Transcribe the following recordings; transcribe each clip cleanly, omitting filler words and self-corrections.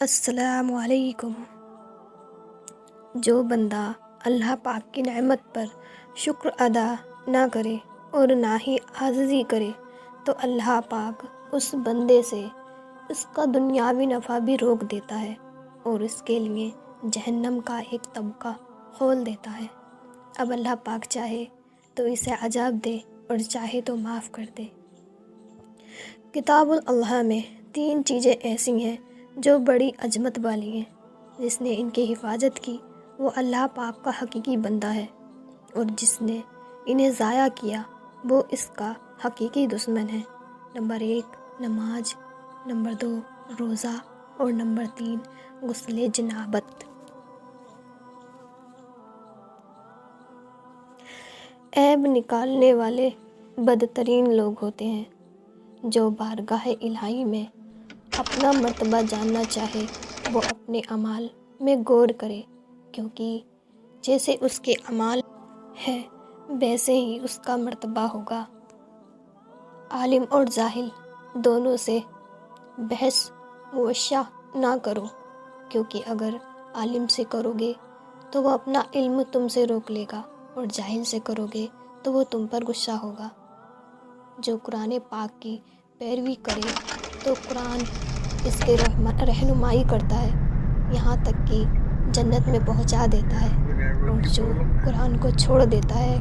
السلام علیکم۔ جو بندہ اللہ پاک کی نعمت پر شکر ادا نہ کرے اور نہ ہی عاجزی کرے تو اللہ پاک اس بندے سے اس کا دنیاوی نفع بھی روک دیتا ہے اور اس کے لیے جہنم کا ایک طبقہ کھول دیتا ہے۔ اب اللہ پاک چاہے تو اسے عذاب دے اور چاہے تو معاف کر دے۔ کتاب اللہ میں 3 چیزیں ایسی ہیں جو بڑی عظمت والی ہیں۔ جس نے ان کی حفاظت کی وہ اللہ پاک کا حقیقی بندہ ہے، اور جس نے انہیں ضائع کیا وہ اس کا حقیقی دشمن ہے۔ نمبر 1 نماز، نمبر 2 روزہ اور نمبر 3 غسل جنابت۔ عیب نکالنے والے بدترین لوگ ہوتے ہیں۔ جو بارگاہ الہی میں اپنا مرتبہ جاننا چاہے وہ اپنے اعمال میں غور کرے، کیونکہ جیسے اس کے اعمال ہے ویسے ہی اس کا مرتبہ ہوگا۔ عالم اور جاہل دونوں سے بحث مباحثہ نہ کرو، کیونکہ اگر عالم سے کرو گے تو وہ اپنا علم تم سے روک لے گا، اور جاہل سے کرو گے تو وہ تم پر غصہ ہوگا۔ جو قرآن پاک کی پیروی کرے تو قرآن اس کے رہنمائی کرتا ہے، یہاں تک کہ جنت میں پہنچا دیتا ہے، اور جو قرآن کو چھوڑ دیتا ہے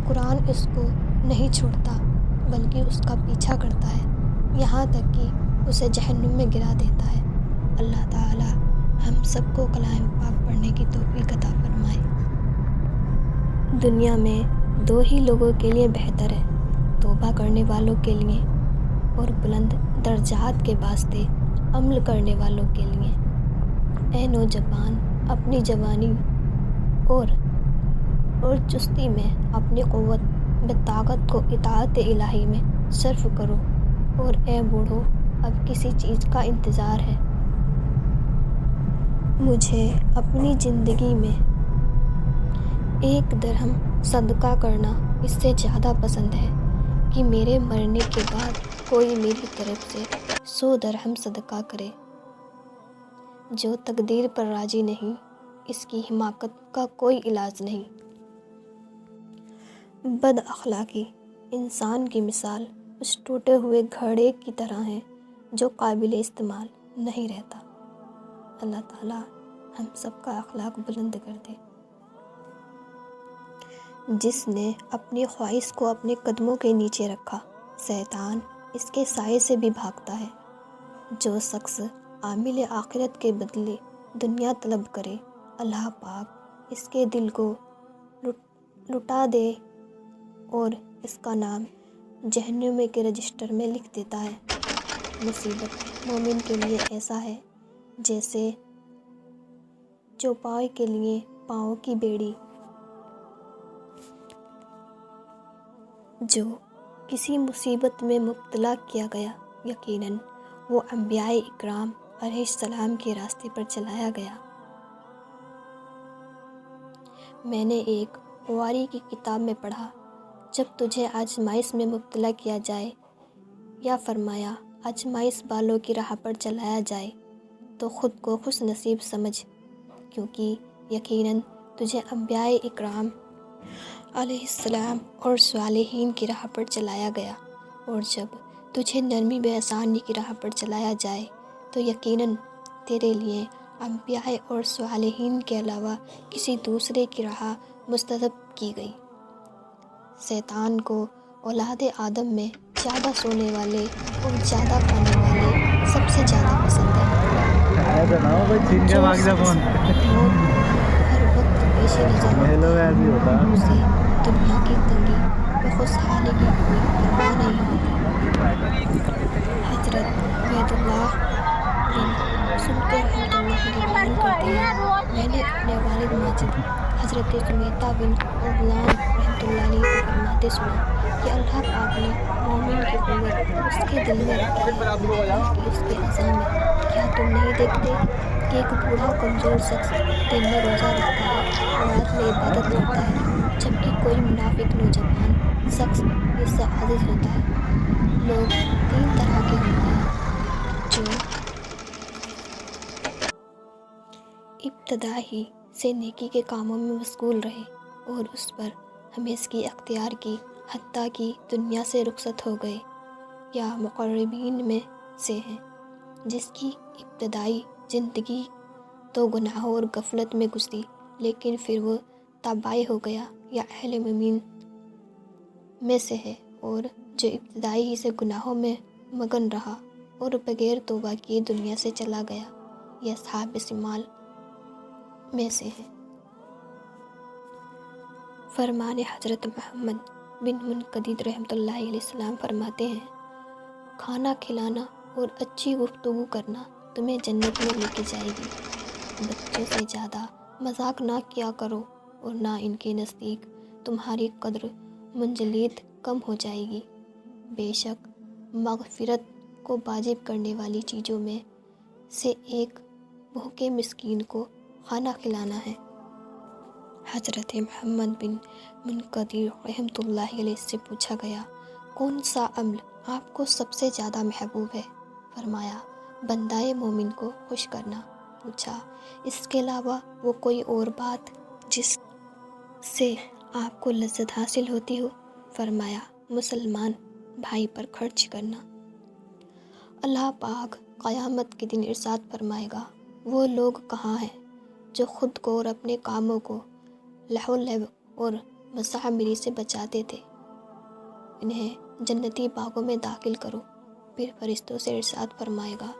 قرآن اس کو نہیں چھوڑتا بلکہ اس کا پیچھا کرتا ہے، یہاں تک کہ اسے جہنم میں گرا دیتا ہے۔ اللہ تعالی ہم سب کو کلام پاک پڑھنے کی توفیق عطا فرمائے۔ دنیا میں 2 ہی لوگوں کے لیے بہتر ہے، توبہ کرنے والوں کے لیے اور بلند درجات کے واسطے عمل کرنے والوں کے لیے۔ اے نوجوان، اپنی جوانی اور چستی میں اپنی قوت طاقت کو اطاعت الہی میں صرف کرو، اور اے بوڑھو، اب کسی چیز کا انتظار ہے؟ مجھے اپنی زندگی میں 1 درہم صدقہ کرنا اس سے زیادہ پسند ہے کہ میرے مرنے کے بعد کوئی میری طرف سے 100 درہم صدقہ کرے۔ جو تقدیر پر راضی نہیں اس کی حماقت کا کوئی علاج نہیں۔ بد اخلاقی انسان کی مثال اس ٹوٹے ہوئے گھڑے کی طرح ہے جو قابل استعمال نہیں رہتا۔ اللہ تعالی ہم سب کا اخلاق بلند کر دے۔ جس نے اپنی خواہش کو اپنے قدموں کے نیچے رکھا، شیطان اس کے سائے سے بھی بھاگتا ہے۔ جو شخص عامل آخرت کے بدلے دنیا طلب کرے، اللہ پاک اس کے دل کو لٹا دے اور اس کا نام جہنم کے رجسٹر میں لکھ دیتا ہے۔ مصیبت مومن کے لیے ایسا ہے جیسے چوپائے کے لیے پاؤں کی بیڑی۔ جو کسی مصیبت میں مبتلا کیا گیا، یقیناً وہ انبیاء اکرام علیہ السلام کے راستے پر چلایا گیا۔ میں نے ایک قواری کی کتاب میں پڑھا، جب تجھے آزمائش میں مبتلا کیا جائے یا فرمایا آزمائش والوں کی راہ پر چلایا جائے تو خود کو خوش نصیب سمجھ، کیونکہ یقیناً تجھے انبیاء اکرام علیہ السلام اور صالحین کی راہ پر چلایا گیا، اور جب تجھے نرمی و آسانی کی راہ پر چلایا جائے تو یقیناً تیرے لیے انبیاء اور صالحین کے علاوہ کسی دوسرے کی راہ منتخب کی گئی۔ شیطان کو اولاد آدم میں زیادہ سونے والے اور زیادہ کھانے والے سب سے زیادہ پسند ہیں۔ جو شخص موت کو ہر وقت پیش نظر رکھتا ہے اسے دنیا کی تنگی و خوشحالی کی کوئی پرواہ نہیں ہوتی۔ حضرت عبید اللہ بن سمت رحمۃ اللہ علیہ بیان کرتے ہیں، میں نے اپنے والد ماجد حضرت سمیطہ بن غلام رحمۃ اللہ علیہ کو فرماتے سنا کہ اللہ پاک نے مومن کی قوت اس کے دل میں رکھی ہے بلکہ اس کے اعضاء میں۔ کیا تم نہیں دیکھتے کہ ایک بوڑھا کمزور شخص دن میں روزہ رکھتا ہے اور رات میں عبادت کرتا ہے، جبکہ کوئی منافق نوجوان شخص اس سے عاجز ہوتا ہے؟ لوگ 3 طرح کے ہوتے ہیں، جو ابتدا ہی سے نیکی کے کاموں میں مشغول رہے اور اس پر ہمیشگی اختیار کی، حتیٰ کہ دنیا سے رخصت ہو گئے، یا مقربین میں سے ہیں جس کی ابتدائی زندگی تو گناہوں اور غفلت میں گزری، لیکن پھر وہ تابع ہو گیا، یا اہل مومن میں سے ہے، اور جو ابتدائی ہی سے گناہوں میں مگن رہا اور بغیر توبہ کیے دنیا سے چلا گیا، یہ اصحاب شمال میں سے ہے۔ فرمان حضرت محمد بن منقدر رحمۃ اللہ علیہ السلام فرماتے ہیں، کھانا کھلانا اور اچھی گفتگو کرنا تمہیں جنت میں لے کے جائے گی۔ بچوں سے زیادہ مذاق نہ کیا کرو اور نہ ان کے نزدیک تمہاری قدر منجلد کم ہو جائے گی۔ بے شک مغفرت کو واجب کرنے والی چیزوں میں سے ایک بھوکے مسکین کو کھانا کھلانا ہے۔ حضرت محمد بن منقدر رحمۃ اللہ علیہ سے پوچھا گیا، کون سا عمل آپ کو سب سے زیادہ محبوب ہے؟ فرمایا، بندہ مومن کو خوش کرنا۔ پوچھا، اس کے علاوہ وہ کوئی اور بات جس سے آپ کو لذت حاصل ہوتی ہو؟ فرمایا، مسلمان بھائی پر خرچ کرنا۔ اللہ پاک قیامت کے دن ارشاد فرمائے گا، وہ لوگ کہاں ہیں جو خود کو اور اپنے کاموں کو لہو و لعب اور مسخرگی سے بچاتے تھے؟ انہیں جنتی باغوں میں داخل کرو۔ پھر فرشتوں سے ارشاد فرمائے گا،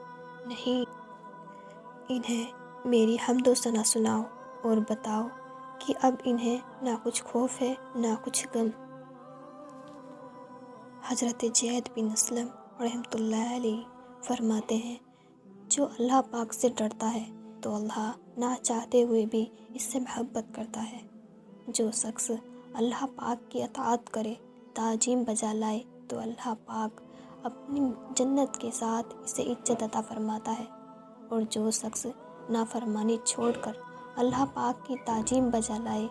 نہیں، انہیں میری حمد و ثنا سناؤ اور بتاؤ کہ اب انہیں نہ کچھ خوف ہے نہ کچھ غم۔ حضرت زید بن اسلم رحمۃ اللہ علیہ فرماتے ہیں، جو اللہ پاک سے ڈرتا ہے تو اللہ نہ چاہتے ہوئے بھی اس سے محبت کرتا ہے۔ جو شخص اللہ پاک کی اطاعت کرے، تعظیم بجا لائے، تو اللہ پاک اپنی جنت کے ساتھ اسے عزت عطا فرماتا ہے، اور جو شخص نافرمانی چھوڑ کر اللہ پاک کی تعظیم بجا لائے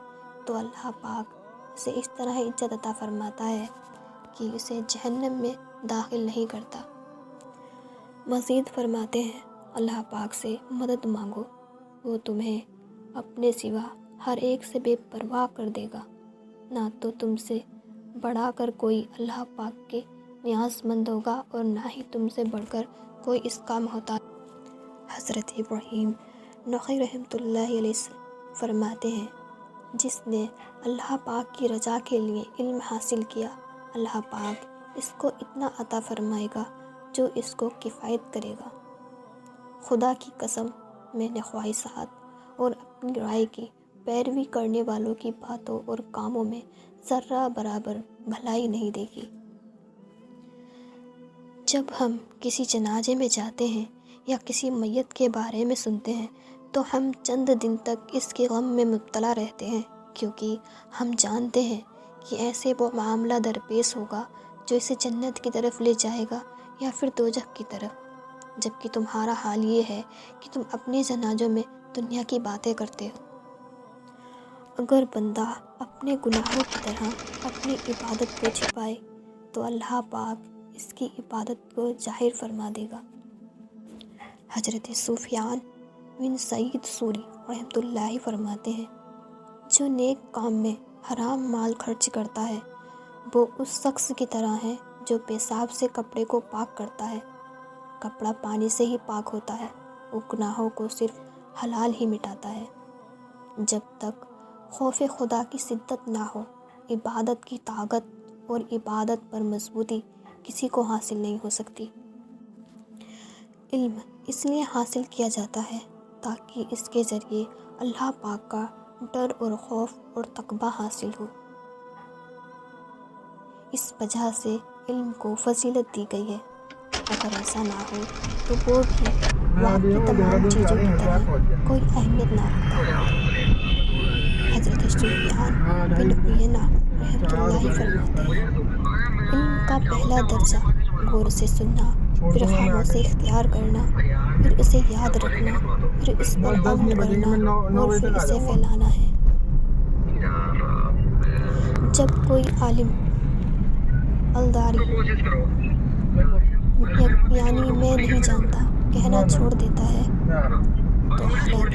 تو اللہ پاک اسے اس طرح عزت عطا فرماتا ہے کہ اسے جہنم میں داخل نہیں کرتا۔ مزید فرماتے ہیں، اللہ پاک سے مدد مانگو، وہ تمہیں اپنے سوا ہر ایک سے بے پرواہ کر دے گا، نہ تو تم سے بڑھا کر کوئی اللہ پاک کے نیاز مند ہوگا اور نہ ہی تم سے بڑھ کر کوئی اس کا محتاج۔ حضرت ابراہیم نخعی رحمۃ اللہ علیہ فرماتے ہیں، جس نے اللہ پاک کی رضا کے لیے علم حاصل کیا، اللہ پاک اس کو اتنا عطا فرمائے گا جو اس کو کفایت کرے گا۔ خدا کی قسم، میں نے خواہشات اور اپنی رائے کی پیروی کرنے والوں کی باتوں اور کاموں میں ذرہ برابر بھلائی نہیں دیکھی۔ جب ہم کسی جنازے میں جاتے ہیں یا کسی میت کے بارے میں سنتے ہیں تو ہم چند دن تک اس کے غم میں مبتلا رہتے ہیں، کیونکہ ہم جانتے ہیں کہ ایسے وہ معاملہ درپیش ہوگا جو اسے جنت کی طرف لے جائے گا یا پھر دوزخ کی طرف، جبکہ تمہارا حال یہ ہے کہ تم اپنے جنازوں میں دنیا کی باتیں کرتے ہو۔ اگر بندہ اپنے گناہوں کی طرح اپنی عبادت کو چھپائے تو اللہ پاک اس کی عبادت کو ظاہر فرما دے گا۔ حضرت سفیان بن سعید ثوری رحمۃ اللہ فرماتے ہیں، جو نیک کام میں حرام مال خرچ کرتا ہے وہ اس شخص کی طرح ہے جو پیشاب سے کپڑے کو پاک کرتا ہے۔ کپڑا پانی سے ہی پاک ہوتا ہے، وہ گناہوں کو صرف حلال ہی مٹاتا ہے۔ جب تک خوف خدا کی شدت نہ ہو، عبادت کی طاقت اور عبادت پر مضبوطی کسی کو حاصل نہیں ہو سکتی۔ علم اس لیے حاصل کیا جاتا ہے تاکہ اس کے ذریعے اللہ پاک کا ڈر اور خوف اور تقویٰ حاصل ہو۔ اس وجہ سے علم کو فضیلت دی گئی ہے۔ اگر ایسا نہ ہو تو وہ بھی باقی تمام چیزوں کی طرح کوئی اہمیت نہ رکھتا۔ حضرت سفیان بن عیینہ رحمۃ اللہ فرماتے ہیں، علم کا پہلا درجہ غور سے سننا، پھر خاموشی اختیار کرنا، پھر اسے یاد رکھنا، پھر اس پر عمل کرنا اور پھر اسے پھیلانا ہے۔ جب کوئی عالم الداری یعنی میں نہیں جانتا کہنا چھوڑ دیتا ہے تو حالات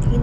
3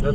3,